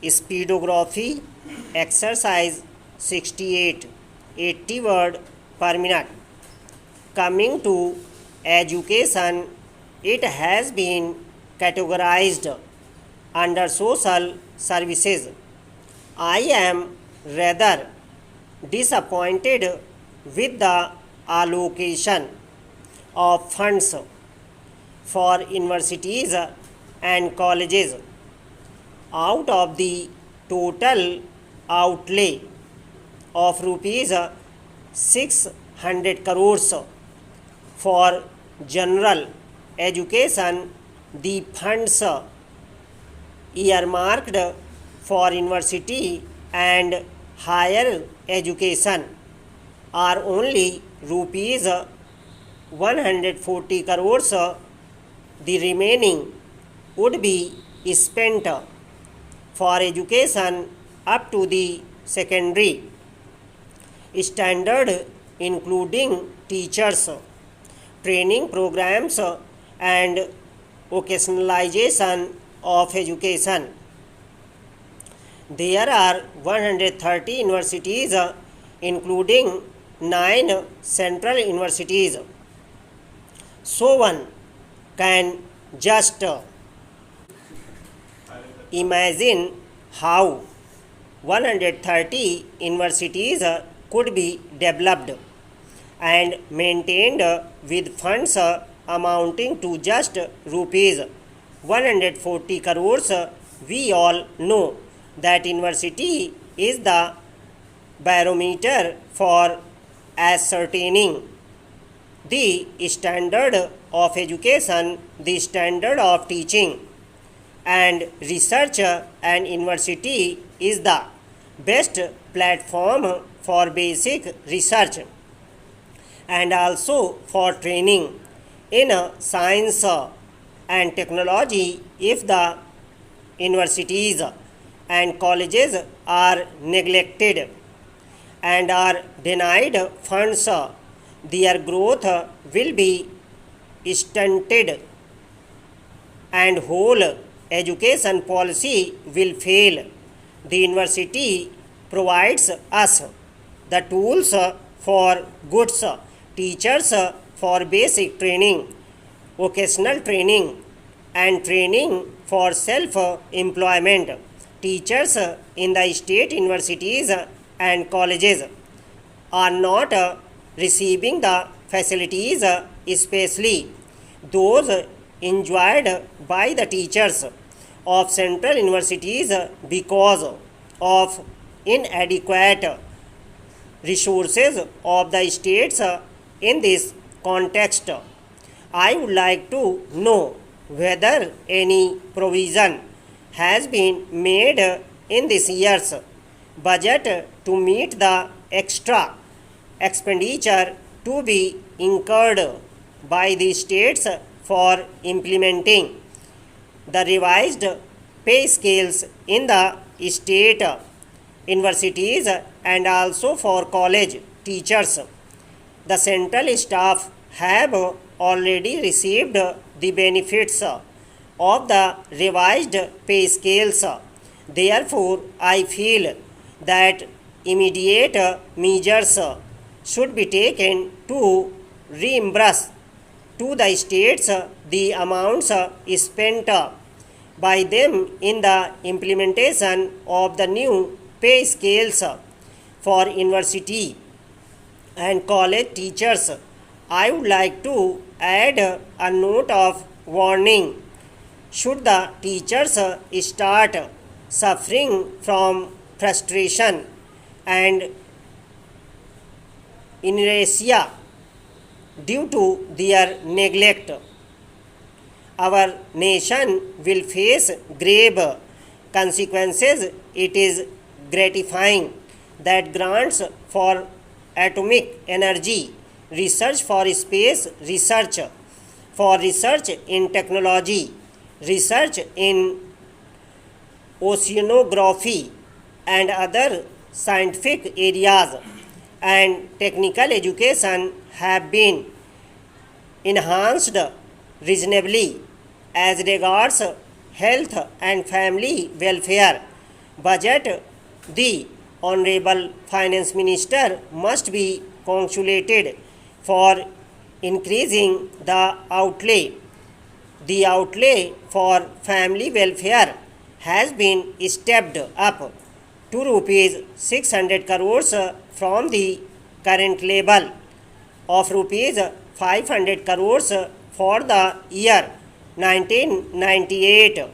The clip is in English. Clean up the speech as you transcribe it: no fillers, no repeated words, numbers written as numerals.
Speedography exercise 68 80 word per minute. Coming to education, it has been categorized under social services. I am rather disappointed with the allocation of funds for universities and colleges. Out of the total outlay of rupees 600 crores for general education, the funds earmarked for university and higher education are only rupees 140 crores. The remaining would be spent for education up to the secondary standard, including teachers, training programs, and vocationalization of education. There are 130 universities, including 9 central universities. So one can just imagine how 130 universities could be developed and maintained with funds amounting to just rupees 140 crores. We all know that university is the barometer for ascertaining the standard of education, the standard of teaching and research, and university is the best platform for basic research and also for training in science and technology. If the universities and colleges are neglected and are denied funds, their growth will be stunted and whole education policy will fail. The university provides us the tools for goods, teachers for basic training, vocational training, and training for self-employment. Teachers in the state universities and colleges are not receiving the facilities, especially those enjoyed by the teachers of central universities, because of inadequate resources of the states. In this context, I would like to know whether any provision has been made in this year's budget to meet the extra expenditure to be incurred by the states for implementing the revised pay scales in the state universities and also for college teachers. The central staff have already received the benefits of the revised pay scales. Therefore, I feel that immediate measures should be taken to reimburse to the states the amounts spent by them in the implementation of the new pay scales for university and college teachers. I would like to add a note of warning. Should the teachers start suffering from frustration and inertia due to their neglect, our nation will face grave consequences. It is gratifying that grants for atomic energy research, for space research, for research in technology, research in oceanography and other scientific areas and technical education have been enhanced reasonably as regards health and family welfare. budget, the Honorable Finance Minister must be congratulated for increasing the outlay. The outlay for family welfare has been stepped up to rupees 600 crores from the current level of rupees 500 crores for the year 1998.